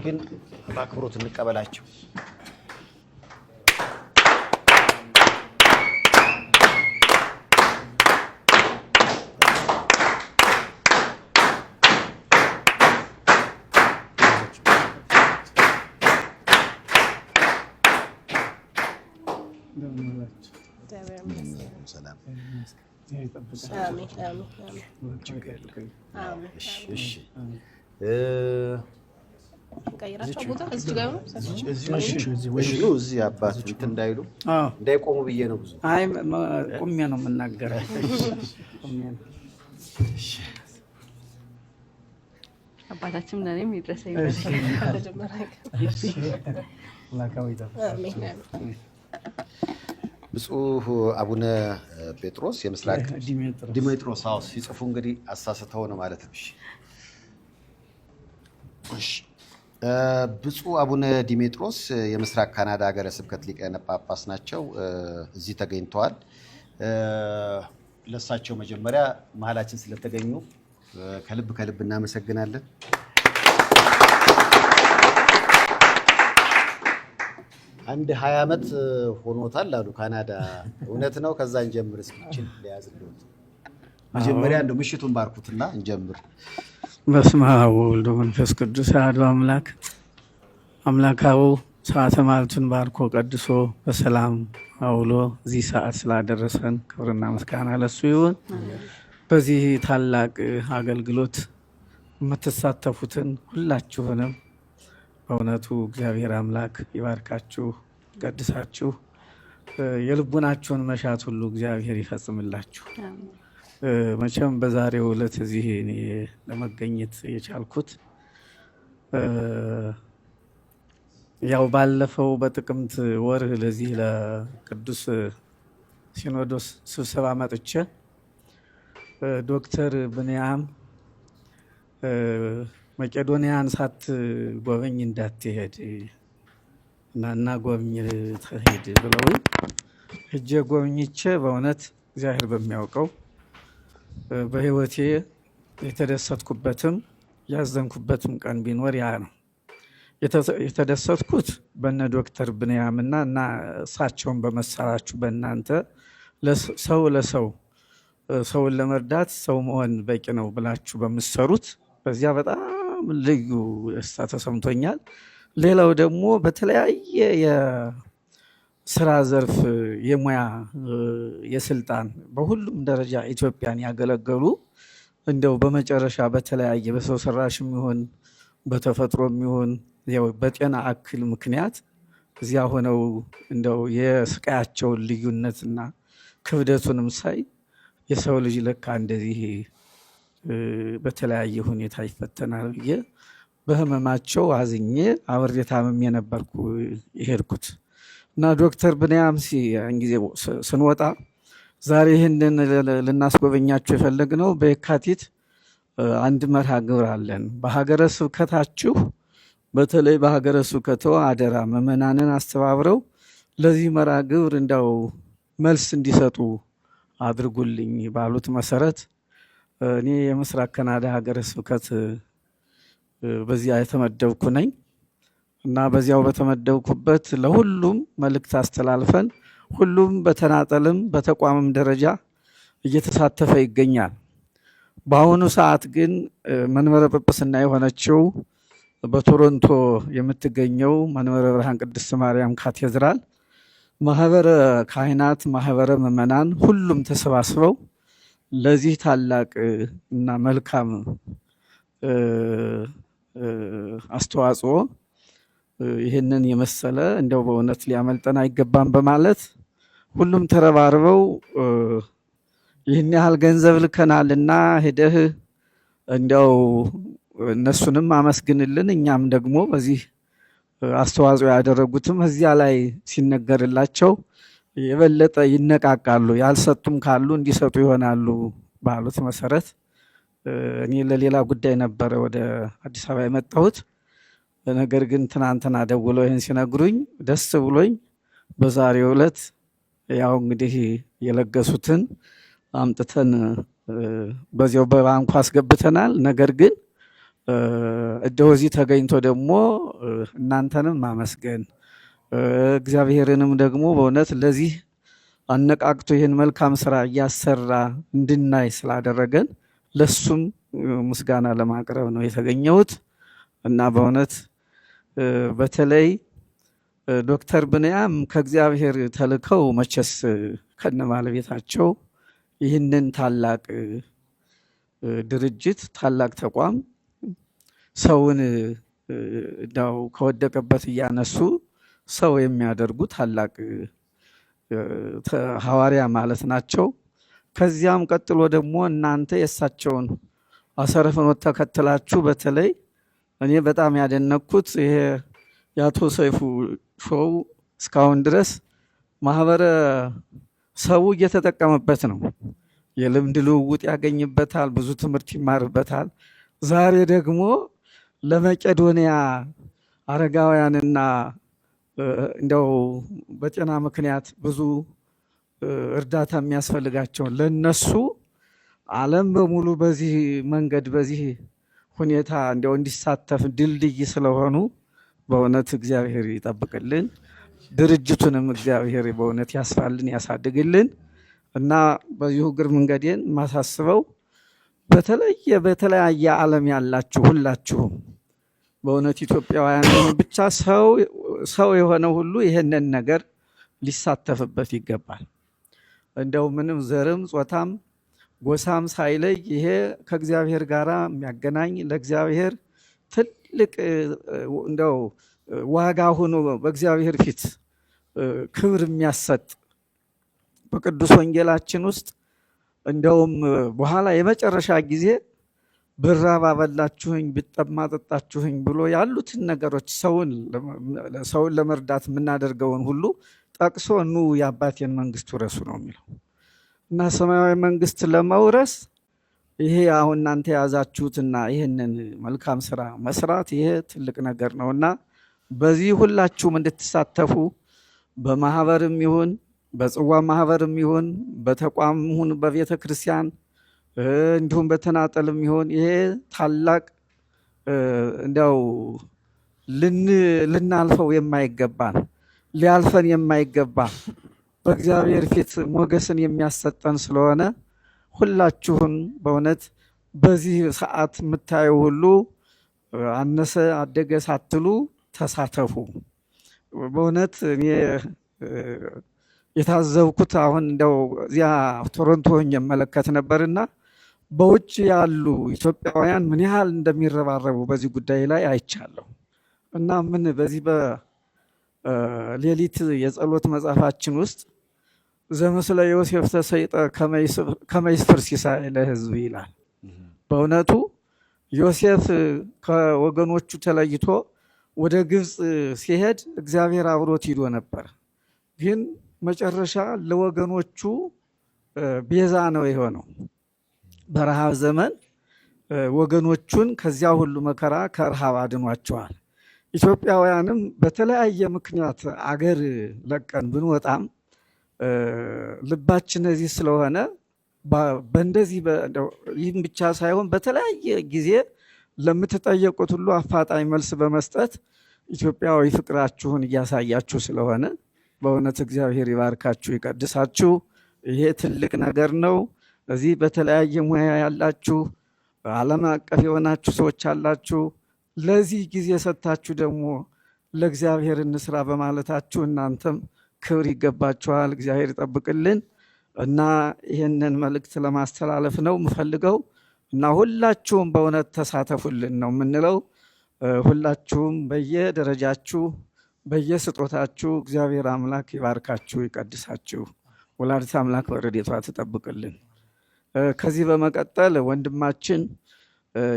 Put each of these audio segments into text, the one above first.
ግን በአክብሮት እንቀበላቸው። ሰላም እዚህ አባቱ እንትን እንዳይሉ እንዳይቆሙ ብዬ ነው። ብዙ አይ ቆሜ ነው የምናገረው። አባታችን ለኔም ይድረሰኝ። ብፁዕ አቡነ ጴጥሮስ የምስራቅ ዲሜጥሮስ ሲጽፉ እንግዲህ አሳስተው ነው ማለት ነው። እሺ ብፁዕ አቡነ ዲሜጥሮስ የምስራቅ ካናዳ ሀገረ ስብከት ሊቀ ጳጳስ ናቸው። እዚህ ተገኝተዋል። ለሳቸው መጀመሪያ መሀላችን ስለተገኙ ከልብ እናመሰግናለን። አንድ 20 ዓመት ሆኖታል አሉ ካናዳ። እውነት ነው? ከዛ እንጀምር እስኪችል ለያዝልዎት መጀመሪያ እንደው ምሽቱን ባርኩትና እንጀምር። በስመ አብ ወወልድ ወመንፈስ ቅዱስ አሐዱ አምላክ። አምላካው ሰዓተ ማለቱን ባርኮ ቀድሶ በሰላም አውሎ እዚህ ሰዓት ስላደረሰን ክብርና ምስጋና ለሱ ይሁን። በዚህ ታላቅ አገልግሎት የምትሳተፉትን ሁላችሁንም በእውነቱ እግዚአብሔር አምላክ ይባርካችሁ፣ ቀድሳችሁ የልቡናችሁን መሻት ሁሉ እግዚአብሔር ይፈጽምላችሁ። መቼም በዛሬው ዕለት እዚህ እኔ ለመገኘት የቻልኩት ያው ባለፈው በጥቅምት ወር ለዚህ ለቅዱስ ሲኖዶስ ስብሰባ መጥቼ ዶክተር ብንያም መቄዶንያን ሳትጎበኝ እንዳትሄድ እና ጎብኝ ትሄድ ብለውኝ ሄጄ ጎብኝቼ በእውነት እግዚአብሔር በሚያውቀው በህይወቴ የተደሰትኩበትም ያዘንኩበትም ቀን ቢኖር ያ ነው። የተደሰትኩት በነ ዶክተር ብንያምና እና እሳቸውን በመሰላችሁ በእናንተ ለሰው ሰውን ለመርዳት ሰው መሆን በቂ ነው ብላችሁ በምትሰሩት በዚያ በጣም ልዩ ደስታ ተሰምቶኛል። ሌላው ደግሞ በተለያየ የስራ ዘርፍ የሙያ የስልጣን በሁሉም ደረጃ ኢትዮጵያን ያገለገሉ እንደው በመጨረሻ በተለያየ በሰው ሰራሽም ይሁን በተፈጥሮም ይሁን ያው በጤና እክል ምክንያት እዚያ ሆነው እንደው የስቃያቸውን ልዩነትና ክብደቱንም ሳይ የሰው ልጅ ለካ እንደዚህ በተለያየ ሁኔታ ይፈተናል ብዬ በህመማቸው አዝኜ አብሬ ታምሜ የነበርኩ የሄድኩት እና ዶክተር ብንያም ጊዜ ስንወጣ ዛሬ ይህንን ልናስጎበኛችሁ የፈለግነው በየካቲት አንድ መርሃ ግብር አለን። በሀገረ ስብከታችሁ በተለይ በሀገረ ስብከቶ አደራ ምዕመናንን አስተባብረው ለዚህ መርሃ ግብር እንዳው መልስ እንዲሰጡ አድርጉልኝ ባሉት መሰረት እኔ የምስራቅ ካናዳ ሀገረ ስብከት በዚያ የተመደብኩ ነኝ እና በዚያው በተመደብኩበት ለሁሉም መልእክት አስተላልፈን ሁሉም በተናጠልም በተቋምም ደረጃ እየተሳተፈ ይገኛል። በአሁኑ ሰዓት ግን መንበረ ጵጵስና የሆነችው በቶሮንቶ የምትገኘው መንበረ ብርሃን ቅድስት ማርያም ካቴድራል ማህበረ ካህናት፣ ማህበረ ምዕመናን ሁሉም ተሰባስበው ለዚህ ታላቅ እና መልካም አስተዋጽኦ ይህንን የመሰለ እንደው በእውነት ሊያመልጠን አይገባም በማለት ሁሉም ተረባርበው ይህን ያህል ገንዘብ ልከናልና ሄደህ እንደው እነሱንም አመስግንልን፣ እኛም ደግሞ በዚህ አስተዋጽኦ ያደረጉትም እዚያ ላይ ሲነገርላቸው የበለጠ ይነቃቃሉ፣ ያልሰጡም ካሉ እንዲሰጡ ይሆናሉ ባሉት መሰረት እኔ ለሌላ ጉዳይ ነበረ ወደ አዲስ አበባ የመጣሁት። ነገር ግን ትናንትና ደውለው ይህን ሲነግሩኝ ደስ ብሎኝ በዛሬው ዕለት ያው እንግዲህ የለገሱትን አምጥተን በዚያው በባንኩ አስገብተናል። ነገር ግን እንደው እዚህ ተገኝቶ ደግሞ እናንተንም ማመስገን እግዚአብሔርንም ደግሞ በእውነት ለዚህ አነቃቅቶ ይህን መልካም ስራ እያሰራ እንድናይ ስላደረገን ለሱም ምስጋና ለማቅረብ ነው የተገኘሁት እና በእውነት በተለይ ዶክተር ብንያም ከእግዚአብሔር ተልከው መቸስ ከነባለቤታቸው ይህንን ታላቅ ድርጅት ታላቅ ተቋም ሰውን እንዳው ከወደቀበት እያነሱ ሰው የሚያደርጉ ታላቅ ሐዋርያ ማለት ናቸው። ከዚያም ቀጥሎ ደግሞ እናንተ የእሳቸውን አሰረ ፍኖት ተከትላችሁ በተለይ እኔ በጣም ያደነኩት ይሄ የአቶ ሰይፉ ሾው እስካሁን ድረስ ማህበረ ሰው እየተጠቀመበት ነው። የልምድ ልውውጥ ያገኝበታል፣ ብዙ ትምህርት ይማርበታል። ዛሬ ደግሞ ለመቄዶንያ አረጋውያንና እንደው በጤና ምክንያት ብዙ እርዳታ የሚያስፈልጋቸውን ለነሱ ዓለም በሙሉ በዚህ መንገድ በዚህ ሁኔታ እንደው እንዲሳተፍ ድልድይ ስለሆኑ በእውነት እግዚአብሔር ይጠብቅልን፣ ድርጅቱንም እግዚአብሔር በእውነት ያስፋልን ያሳድግልን እና በዚሁ እግር መንገዴን ማሳስበው በተለያየ ዓለም ያላችሁ ሁላችሁም በእውነት ኢትዮጵያውያን ብቻ ሰው የሆነ ሁሉ ይሄንን ነገር ሊሳተፍበት ይገባል። እንደው ምንም ዘርም ጾታም ጎሳም ሳይለይ ይሄ ከእግዚአብሔር ጋር የሚያገናኝ ለእግዚአብሔር ትልቅ እንደው ዋጋ ሆኖ በእግዚአብሔር ፊት ክብር የሚያሰጥ በቅዱስ ወንጌላችን ውስጥ እንደውም በኋላ የመጨረሻ ጊዜ ብራብ አበላችሁኝ ብጠማ ጠጣችሁኝ ብሎ ያሉትን ነገሮች ሰውን ለመርዳት የምናደርገውን ሁሉ ጠቅሶ ኑ የአባቴን መንግስት ውረሱ ነው የሚለው እና ሰማያዊ መንግስት ለመውረስ ይሄ አሁን እናንተ የያዛችሁትና ይህንን መልካም ስራ መስራት ይሄ ትልቅ ነገር ነውና በዚህ ሁላችሁም እንድትሳተፉ በማህበርም ይሁን በጽዋ ማህበርም ይሁን በተቋም ይሁን በቤተ ክርስቲያን እንዲሁም በተናጠልም ይሁን ይሄ ታላቅ እንደው ልናልፈው የማይገባን ሊያልፈን የማይገባ በእግዚአብሔር ፊት ሞገስን የሚያሰጠን ስለሆነ ሁላችሁም በእውነት በዚህ ሰዓት የምታዩ ሁሉ አነሰ አደገ ሳትሉ ተሳተፉ። በእውነት እኔ የታዘብኩት አሁን እንደው እዚያ ቶሮንቶ እመለከት ነበርና በውጭ ያሉ ኢትዮጵያውያን ምን ያህል እንደሚረባረቡ በዚህ ጉዳይ ላይ አይቻለሁ እና ምን በዚህ በሌሊት የጸሎት መጽሐፋችን ውስጥ ዘምስለ ዮሴፍ ተሰይጠ ከመይስፍር ሲሳይ ለሕዝብ ይላል። በእውነቱ ዮሴፍ ከወገኖቹ ተለይቶ ወደ ግብፅ ሲሄድ እግዚአብሔር አብሮት ሂዶ ነበር። ግን መጨረሻ ለወገኖቹ ቤዛ ነው የሆነው። በረሃብ ዘመን ወገኖቹን ከዚያ ሁሉ መከራ ከረሃብ አድኗቸዋል። ኢትዮጵያውያንም በተለያየ ምክንያት አገር ለቀን ብንወጣም ልባችን እዚህ ስለሆነ በእንደዚህ ይህም ብቻ ሳይሆን በተለያየ ጊዜ ለምትጠየቁት ሁሉ አፋጣኝ መልስ በመስጠት ኢትዮጵያዊ ፍቅራችሁን እያሳያችሁ ስለሆነ በእውነት እግዚአብሔር ይባርካችሁ ይቀድሳችሁ። ይሄ ትልቅ ነገር ነው። እዚህ በተለያየ ሙያ ያላችሁ ዓለም አቀፍ የሆናችሁ ሰዎች አላችሁ። ለዚህ ጊዜ ሰጥታችሁ ደግሞ ለእግዚአብሔር እንስራ በማለታችሁ እናንተም ክብር ይገባችኋል። እግዚአብሔር ይጠብቅልን እና ይህንን መልእክት ለማስተላለፍ ነው የምፈልገው እና ሁላችሁም በእውነት ተሳተፉልን ነው የምንለው። ሁላችሁም በየደረጃችሁ በየስጦታችሁ እግዚአብሔር አምላክ ይባርካችሁ ይቀድሳችሁ። ወላዲተ አምላክ በረድኤቷ ትጠብቅልን። ከዚህ በመቀጠል ወንድማችን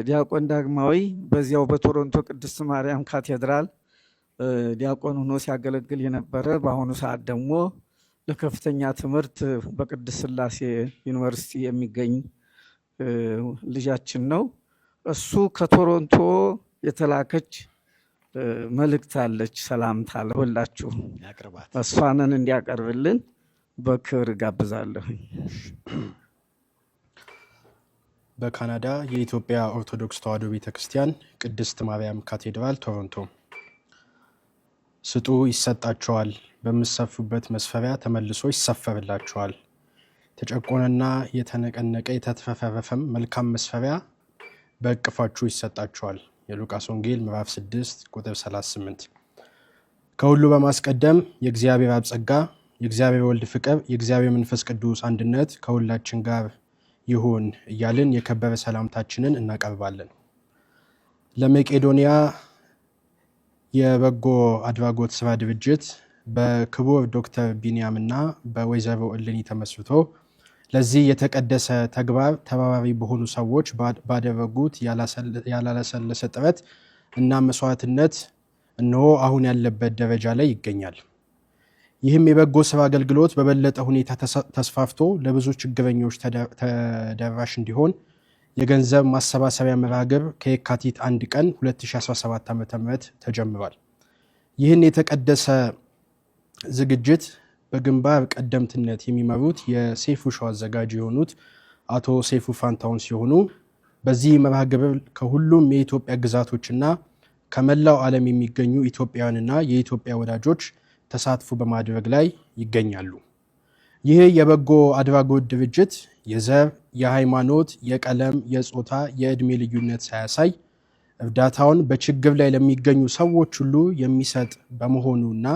ዲያቆን ዳግማዊ በዚያው በቶሮንቶ ቅድስት ማርያም ካቴድራል ዲያቆን ሆኖ ሲያገለግል የነበረ በአሁኑ ሰዓት ደግሞ ለከፍተኛ ትምህርት በቅድስት ሥላሴ ዩኒቨርሲቲ የሚገኝ ልጃችን ነው። እሱ ከቶሮንቶ የተላከች መልእክት አለች፣ ሰላምታ ለሁላችሁ እሷንን እንዲያቀርብልን በክብር ጋብዛለሁ። በካናዳ የኢትዮጵያ ኦርቶዶክስ ተዋሕዶ ቤተክርስቲያን ቅድስት ማርያም ካቴድራል ቶሮንቶ። ስጡ ይሰጣቸዋል፣ በምትሰፍሩበት መስፈሪያ ተመልሶ ይሰፈርላቸዋል። የተጨቆነና የተነቀነቀ የተትረፈረፈም መልካም መስፈሪያ በእቅፋችሁ ይሰጣቸዋል። የሉቃስ ወንጌል ምዕራፍ 6 ቁጥር 38። ከሁሉ በማስቀደም የእግዚአብሔር አብ ጸጋ፣ የእግዚአብሔር ወልድ ፍቅር፣ የእግዚአብሔር መንፈስ ቅዱስ አንድነት ከሁላችን ጋር ይሁን እያልን የከበረ ሰላምታችንን እናቀርባለን። ለመቄዶንያ የበጎ አድራጎት ስራ ድርጅት በክቡር ዶክተር ቢንያምና በወይዘሮ እልኒ ተመስርቶ ለዚህ የተቀደሰ ተግባር ተባባሪ በሆኑ ሰዎች ባደረጉት ያላሰለሰ ጥረት እና መስዋዕትነት እነሆ አሁን ያለበት ደረጃ ላይ ይገኛል። ይህም የበጎ ስራ አገልግሎት በበለጠ ሁኔታ ተስፋፍቶ ለብዙ ችግረኞች ተደራሽ እንዲሆን የገንዘብ ማሰባሰቢያ መርሃ ግብር ከየካቲት 1 ቀን 2017 ዓ.ም ተጀምሯል። ይህን የተቀደሰ ዝግጅት በግንባር ቀደምትነት የሚመሩት የሴፉ ሾው አዘጋጅ የሆኑት አቶ ሴፉ ፋንታውን ሲሆኑ በዚህ መርሃ ግብር ከሁሉም የኢትዮጵያ ግዛቶችና ከመላው ዓለም የሚገኙ ኢትዮጵያውያንና የኢትዮጵያ ወዳጆች ተሳትፎ በማድረግ ላይ ይገኛሉ። ይህ የበጎ አድራጎት ድርጅት የዘር፣ የሃይማኖት፣ የቀለም፣ የጾታ፣ የዕድሜ ልዩነት ሳያሳይ እርዳታውን በችግር ላይ ለሚገኙ ሰዎች ሁሉ የሚሰጥ በመሆኑና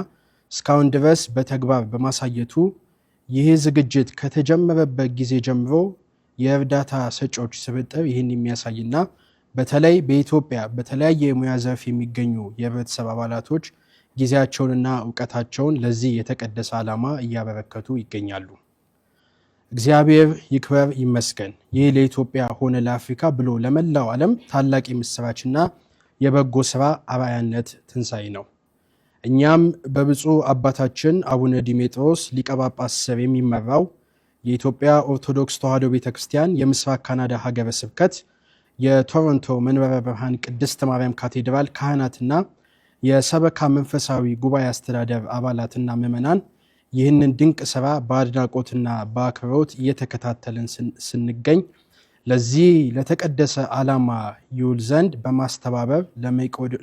እስካሁን ድረስ በተግባር በማሳየቱ ይህ ዝግጅት ከተጀመረበት ጊዜ ጀምሮ የእርዳታ ሰጪዎች ስብጥር ይህን የሚያሳይና በተለይ በኢትዮጵያ በተለያየ የሙያ ዘርፍ የሚገኙ የህብረተሰብ አባላቶች ጊዜያቸውንና እውቀታቸውን ለዚህ የተቀደሰ ዓላማ እያበረከቱ ይገኛሉ። እግዚአብሔር ይክበር ይመስገን። ይህ ለኢትዮጵያ ሆነ ለአፍሪካ ብሎ ለመላው ዓለም ታላቅ የምስራችና የበጎ ስራ አርአያነት ትንሣኤ ነው። እኛም በብፁዕ አባታችን አቡነ ዲሜጥሮስ ሊቀ ጳጳስ ስር የሚመራው የኢትዮጵያ ኦርቶዶክስ ተዋሕዶ ቤተክርስቲያን የምስራቅ ካናዳ ሀገረ ስብከት የቶሮንቶ መንበረ ብርሃን ቅድስት ማርያም ካቴድራል ካህናትና የሰበካ መንፈሳዊ ጉባኤ አስተዳደር አባላትና ምዕመናን ይህንን ድንቅ ስራ በአድናቆትና በአክብሮት እየተከታተልን ስንገኝ ለዚህ ለተቀደሰ ዓላማ ይውል ዘንድ በማስተባበር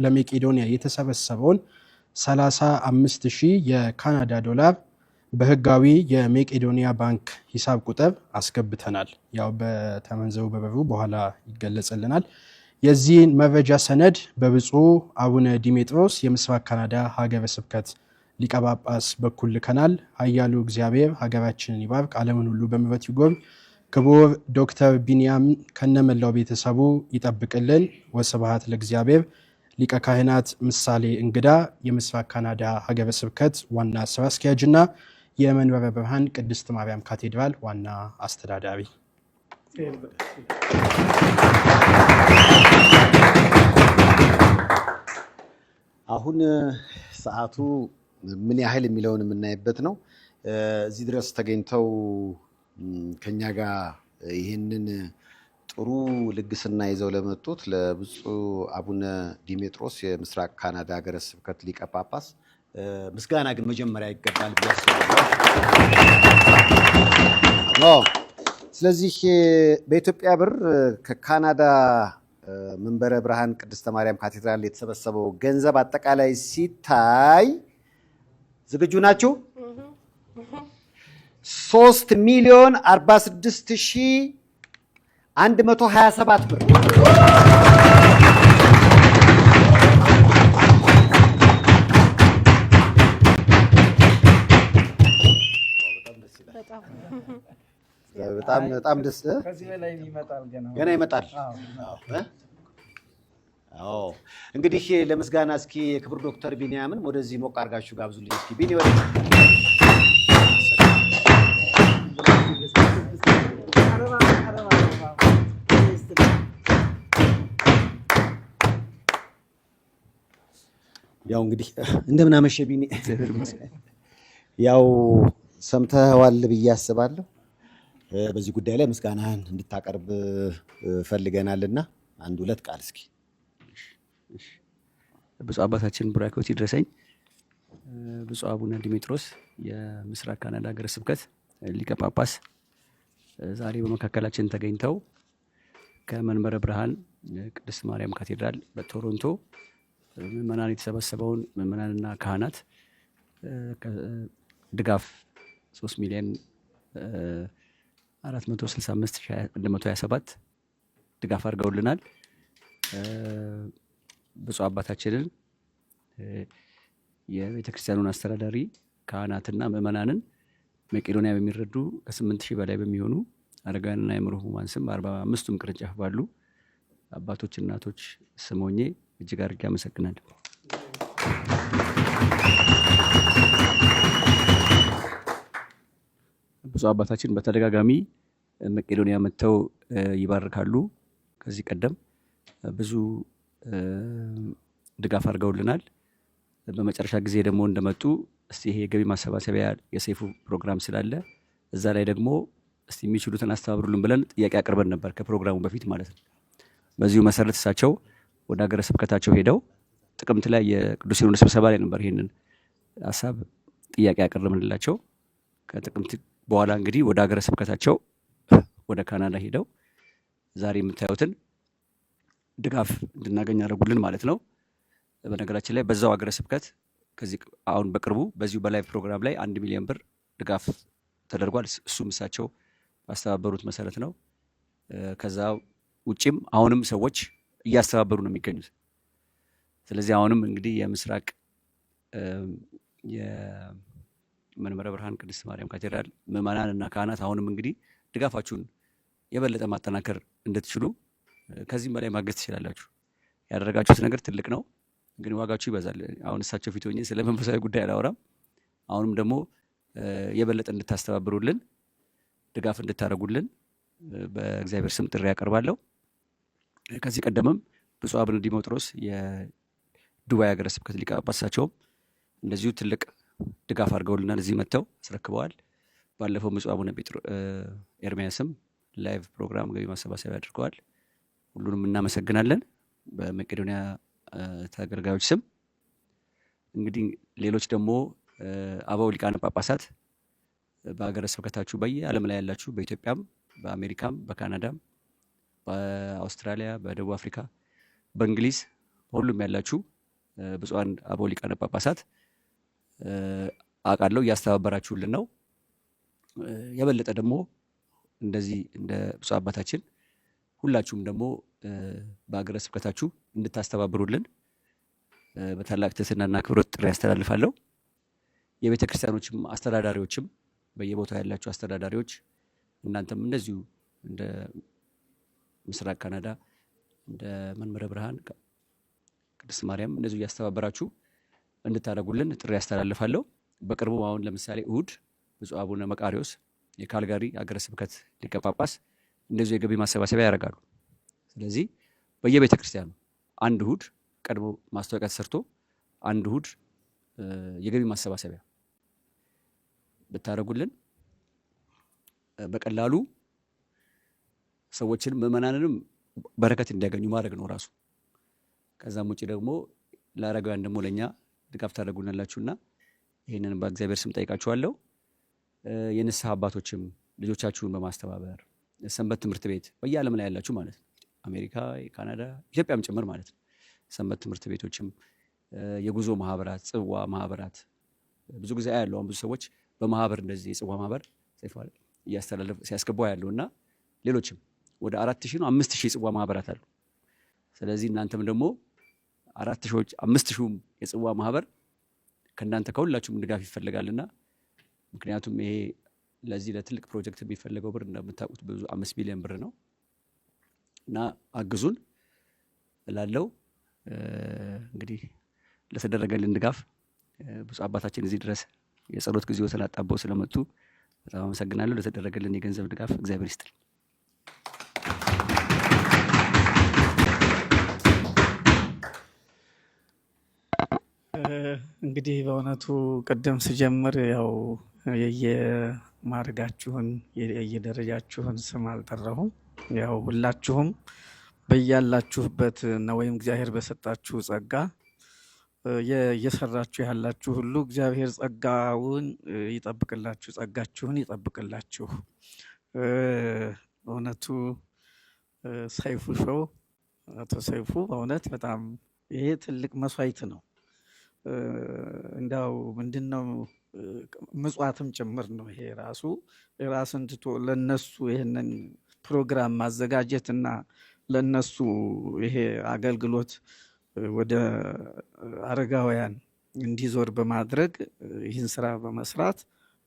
ለመቄዶንያ የተሰበሰበውን 35,000 የካናዳ ዶላር በህጋዊ የመቄዶንያ ባንክ ሂሳብ ቁጥር አስገብተናል። ያው በተመንዘቡ በብሩ በኋላ ይገለጽልናል። የዚህን መረጃ ሰነድ በብፁዕ አቡነ ዲሜጥሮስ የምስራቅ ካናዳ ሀገረ ስብከት ሊቀ ጳጳስ በኩል ልከናል። ኃያሉ እግዚአብሔር ሀገራችንን ይባርክ፣ ዓለምን ሁሉ በምሕረት ይጎብኝ። ክቡር ዶክተር ቢንያም ከነመላው ቤተሰቡ ይጠብቅልን። ወስብሐት ለእግዚአብሔር። ሊቀ ካህናት ምሳሌ እንግዳ የምስራቅ ካናዳ ሀገረ ስብከት ዋና ስራ አስኪያጅና የመንበረ ብርሃን ቅድስት ማርያም ካቴድራል ዋና አስተዳዳሪ። አሁን ሰዓቱ ምን ያህል የሚለውን የምናይበት ነው። እዚህ ድረስ ተገኝተው ከኛ ጋር ይህንን ጥሩ ልግስና ይዘው ለመጡት ለብፁዕ አቡነ ዲሜጥሮስ የምስራቅ ካናዳ ሀገረ ስብከት ሊቀ ጳጳስ ምስጋና ግን መጀመሪያ ይገባል ብዬ አስባለሁ። ስለዚህ በኢትዮጵያ ብር ከካናዳ መንበረ ብርሃን ቅድስተ ማርያም ካቴድራል የተሰበሰበው ገንዘብ አጠቃላይ ሲታይ ዝግጁ ናችሁ? 3,046,127 ብር። በጣም ደስ ገና ይመጣል። እንግዲህ ለምስጋና እስኪ የክብር ዶክተር ቢንያምን ወደዚህ ሞቅ አድርጋችሁ ጋብዙልኝ። እስኪ ቢኒ ወደ ያው እንግዲህ እንደምን አመሸ ቢኒ። ያው ሰምተዋል ብዬ አስባለሁ። በዚህ ጉዳይ ላይ ምስጋናህን እንድታቀርብ ፈልገናልና አንድ ሁለት ቃል እስኪ። ብፁዕ አባታችን ቡራኬዎት ይድረሰኝ። ብፁዕ አቡነ ዲሜጥሮስ የምስራቅ ካናዳ ሀገረ ስብከት ሊቀ ጳጳስ ዛሬ በመካከላችን ተገኝተው ከመንበረ ብርሃን ቅድስት ማርያም ካቴድራል በቶሮንቶ ምዕመናን የተሰበሰበውን ምዕመናንና ካህናት ድጋፍ 3 ሚሊዮን 465,127 ድጋፍ አድርገውልናል። ብፁዕ አባታችንን የቤተክርስቲያኑን አስተዳዳሪ ካህናትና ምዕመናንን መቄዶንያ በሚረዱ ከ8,000 በላይ በሚሆኑ አረጋውያንና የአእምሮ ሕሙማን ስም 45ቱም ቅርንጫፍ ባሉ አባቶች እናቶች ስም ሆኜ እጅግ አድርጌ አመሰግናለሁ። ብፁዕ አባታችን በተደጋጋሚ መቄዶንያ መጥተው ይባርካሉ። ከዚህ ቀደም ብዙ ድጋፍ አድርገውልናል። በመጨረሻ ጊዜ ደግሞ እንደመጡ እስቲ ይሄ የገቢ ማሰባሰቢያ የሰይፉ ፕሮግራም ስላለ እዛ ላይ ደግሞ እስቲ የሚችሉትን አስተባብሩልን ብለን ጥያቄ አቅርበን ነበር ከፕሮግራሙ በፊት ማለት ነው። በዚሁ መሰረት እሳቸው ወደ ሀገረ ስብከታቸው ሄደው ጥቅምት ላይ የቅዱስ ሲኖዶስ ስብሰባ ላይ ነበር ይሄንን ሀሳብ ጥያቄ ያቀረብንላቸው። ከጥቅምት በኋላ እንግዲህ ወደ ሀገረ ስብከታቸው ወደ ካናዳ ሄደው ዛሬ የምታዩትን ድጋፍ እንድናገኝ ያደረጉልን ማለት ነው። በነገራችን ላይ በዛው ሀገረ ስብከት ከዚህ አሁን በቅርቡ በዚሁ በላይቭ ፕሮግራም ላይ 1 ሚሊዮን ብር ድጋፍ ተደርጓል። እሱም እሳቸው ባስተባበሩት መሰረት ነው። ከዛ ውጭም አሁንም ሰዎች እያስተባበሩ ነው የሚገኙት። ስለዚህ አሁንም እንግዲህ የምስራቅ የመንበረ ብርሃን ቅድስት ማርያም ካቴድራል ምዕመናን እና ካህናት አሁንም እንግዲህ ድጋፋችሁን የበለጠ ማጠናከር እንድትችሉ ከዚህም በላይ ማገዝ ትችላላችሁ። ያደረጋችሁት ነገር ትልቅ ነው፣ ግን ዋጋችሁ ይበዛል። አሁን እሳቸው ፊት ሆኜ ስለ መንፈሳዊ ጉዳይ አላወራም። አሁንም ደግሞ የበለጠ እንድታስተባብሩልን ድጋፍ እንድታደርጉልን በእግዚአብሔር ስም ጥሪ ያቀርባለሁ። ከዚህ ቀደምም ብፁዕ አቡነ ዲሜጥሮስ የዱባይ ሀገረ ስብከት ሊቀ ጳጳሳቸውም እንደዚሁ ትልቅ ድጋፍ አድርገውልናል። እዚህ መጥተው አስረክበዋል። ባለፈው ብፁዕ አቡነ ኤርሚያስም ላይቭ ፕሮግራም ገቢ ማሰባሰቢያ አድርገዋል። ሁሉንም እናመሰግናለን በመቄዶንያ ተገልጋዮች ስም። እንግዲህ ሌሎች ደግሞ አበው ሊቃነ ጳጳሳት በሀገረ ስብከታችሁ በየዓለም ላይ ያላችሁ በኢትዮጵያም፣ በአሜሪካም፣ በካናዳም፣ በአውስትራሊያ፣ በደቡብ አፍሪካ፣ በእንግሊዝ ሁሉም ያላችሁ ብፁዓን አበው ሊቃነ ጳጳሳት አውቃለሁ እያስተባበራችሁልን ነው። የበለጠ ደግሞ እንደዚህ እንደ ብፁዕ አባታችን ሁላችሁም ደግሞ በሀገረ ስብከታችሁ እንድታስተባብሩልን በታላቅ ትህትናና አክብሮት ጥሪ ያስተላልፋለሁ። የቤተ ክርስቲያኖችም አስተዳዳሪዎችም በየቦታው ያላችሁ አስተዳዳሪዎች እናንተም እንደዚሁ እንደ ምስራቅ ካናዳ እንደ መንበረ ብርሃን ቅድስት ማርያም እንደዚሁ እያስተባበራችሁ እንድታደርጉልን ጥሪ ያስተላልፋለሁ። በቅርቡ አሁን ለምሳሌ እሁድ ብፁዕ አቡነ መቃሪዎስ የካልጋሪ ሀገረ ስብከት ሊቀ ጳጳስ እንደዚሁ የገቢ ማሰባሰቢያ ያደርጋሉ። ስለዚህ በየቤተ ክርስቲያኑ አንድ እሁድ ቀድሞ ማስታወቂያ ተሰርቶ አንድ እሁድ የገቢ ማሰባሰቢያ ብታደርጉልን በቀላሉ ሰዎችን ምዕመናንንም በረከት እንዲያገኙ ማድረግ ነው ራሱ። ከዛም ውጭ ደግሞ ለአረጋውያን ደግሞ ለእኛ ድጋፍ ታደርጉልናላችሁና ይህንን በእግዚአብሔር ስም ጠይቃችኋለሁ። የንስሐ አባቶችም ልጆቻችሁን በማስተባበር ሰንበት ትምህርት ቤት በየዓለም ላይ ያላችሁ ማለት ነው፣ አሜሪካ፣ ካናዳ፣ ኢትዮጵያም ጭምር ማለት ነው። ሰንበት ትምህርት ቤቶችም የጉዞ ማህበራት፣ ጽዋ ማህበራት ብዙ ጊዜ ያለው አሁን ብዙ ሰዎች በማህበር እንደዚህ የጽዋ ማህበር እያስተላለፉ ሲያስገቡ ያለው እና ሌሎችም ወደ 4,000 ነው 5,000 የጽዋ ማህበራት አሉ። ስለዚህ እናንተም ደግሞ 4,000 5,000 የጽዋ ማህበር ከእናንተ ከሁላችሁም ድጋፍ ይፈልጋልና ምክንያቱም ይሄ ለዚህ ለትልቅ ፕሮጀክት የሚፈለገው ብር እንደምታውቁት ብዙ 5 ሚሊዮን ብር ነው እና አግዙን እላለሁ። እንግዲህ ለተደረገልን ድጋፍ ብፁዕ አባታችን እዚህ ድረስ የጸሎት ጊዜው ተላጣበው ስለመጡ በጣም አመሰግናለሁ። ለተደረገልን የገንዘብ ድጋፍ እግዚአብሔር ይስጥል። እንግዲህ በእውነቱ ቅድም ስጀምር ያው የየማዕረጋችሁን የየደረጃችሁን ስም አልጠራሁም። ያው ሁላችሁም በያላችሁበት ነው ወይም እግዚአብሔር በሰጣችሁ ጸጋ እየሰራችሁ ያላችሁ ሁሉ እግዚአብሔር ጸጋውን ይጠብቅላችሁ፣ ጸጋችሁን ይጠብቅላችሁ። እውነቱ ሰይፉ ሾው አቶ ሰይፉ በእውነት በጣም ይሄ ትልቅ መስዋዕት ነው። እንዳው ምንድነው ምጽዋትም ጭምር ነው። ይሄ ራሱ ራስን ትቶ ለነሱ ይሄንን ፕሮግራም ማዘጋጀትና ለነሱ ይሄ አገልግሎት ወደ አረጋውያን እንዲዞር በማድረግ ይህን ስራ በመስራት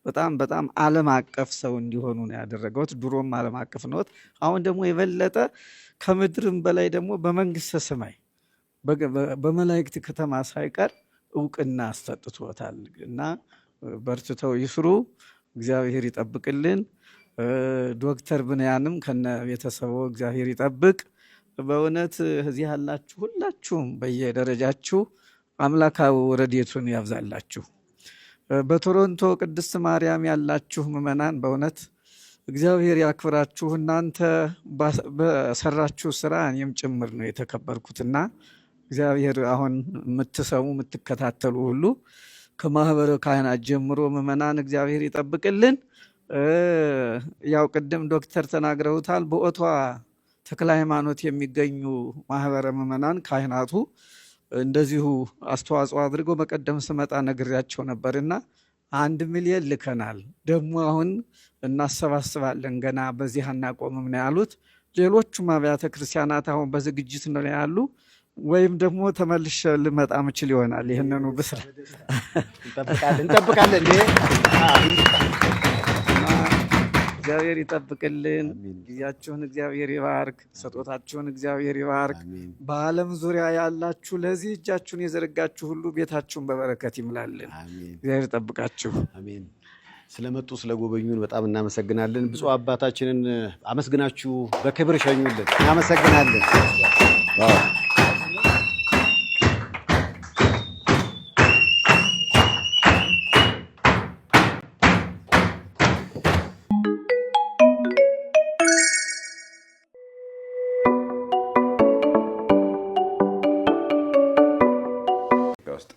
በጣም ዓለም አቀፍ ሰው እንዲሆኑ ነው ያደረገው። ድሮም ዓለም አቀፍ ነው። አሁን ደግሞ የበለጠ ከምድርም በላይ ደግሞ በመንግስተ ሰማይ በመላእክት ከተማ ሳይቀር እውቅና አሰጥቶታል እና በርትተው ይስሩ። እግዚአብሔር ይጠብቅልን። ዶክተር ብንያንም ከነ ቤተሰቡ እግዚአብሔር ይጠብቅ። በእውነት እዚህ ያላችሁ ሁላችሁም በየደረጃችሁ አምላካዊ ረድኤቱን ያብዛላችሁ። በቶሮንቶ ቅድስት ማርያም ያላችሁ ምዕመናን በእውነት እግዚአብሔር ያክብራችሁ። እናንተ በሰራችሁ ስራ እኔም ጭምር ነው የተከበርኩትና እግዚአብሔር አሁን የምትሰሙ የምትከታተሉ ሁሉ ከማህበረ ካህናት ጀምሮ ምዕመናን እግዚአብሔር ይጠብቅልን። ያው ቅድም ዶክተር ተናግረውታል። በኦቷ ተክለ ሃይማኖት የሚገኙ ማህበረ ምዕመናን ካህናቱ እንደዚሁ አስተዋጽኦ አድርገው በቀደም ስመጣ ነግሬያቸው ነበርና 1 ሚሊዮን ልከናል። ደግሞ አሁን እናሰባስባለን፣ ገና በዚህ አናቆምም ነው ያሉት። ሌሎቹም አብያተ ክርስቲያናት አሁን በዝግጅት ነው ያሉ። ወይም ደግሞ ተመልሼ ልመጣ ምችል ይሆናል። ይህንኑ ብስራ እንጠብቃለን። እግዚአብሔር ይጠብቅልን። ጊዜያችሁን እግዚአብሔር ይባርክ። ስጦታችሁን እግዚአብሔር ይባርክ። በዓለም ዙሪያ ያላችሁ ለዚህ እጃችሁን የዘረጋችሁ ሁሉ ቤታችሁን በበረከት ይምላልን። እግዚአብሔር ይጠብቃችሁ። አሜን። ስለመጡ ስለጎበኙን በጣም እናመሰግናለን። ብፁዕ አባታችንን አመስግናችሁ በክብር ሸኙልን። እናመሰግናለን።